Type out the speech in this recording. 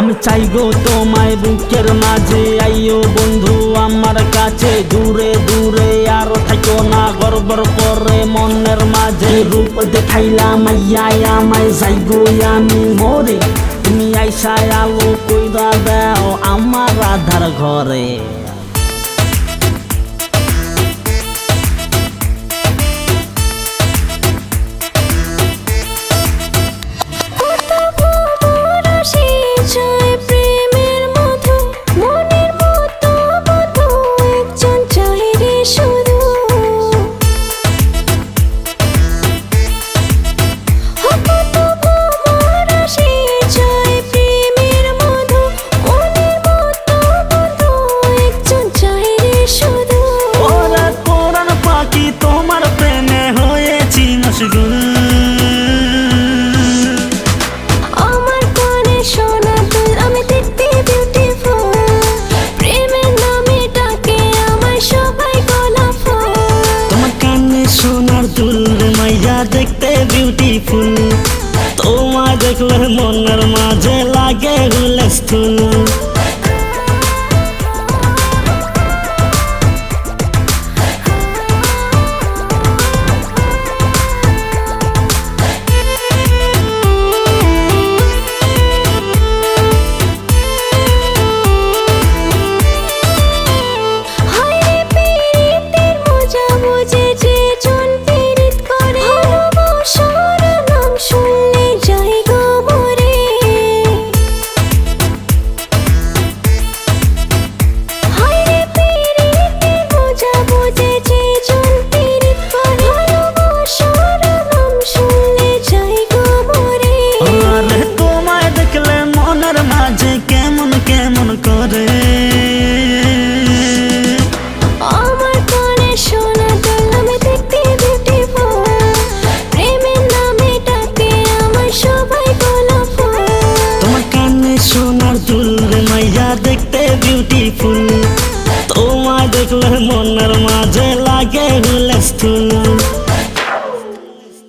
আমি চাই গো তোমায় বুকের মাঝে, আইও বন্ধু আমার কাছে। দূরে দূরে আর থাকো না, গড়বড় করে মনের মাঝে। রূপ দেখাইলাম আইয়াই আমায়, যাই গো আমি মরে। তুমি আইসায় আলো কইরা দাও আমার আধার ঘরে। আমার কানে শোনা তুই, আমি দেখতে বিউটিফুল। প্রেমের নামে ডাকে আমায় সবাই গোলাপ ফুল। তোমার কানে সোনার দুল মাইয়া দেখতে বিউটিফুল। তোমায় দেখলে মনের মাঝে লাগে হুলস্থুল।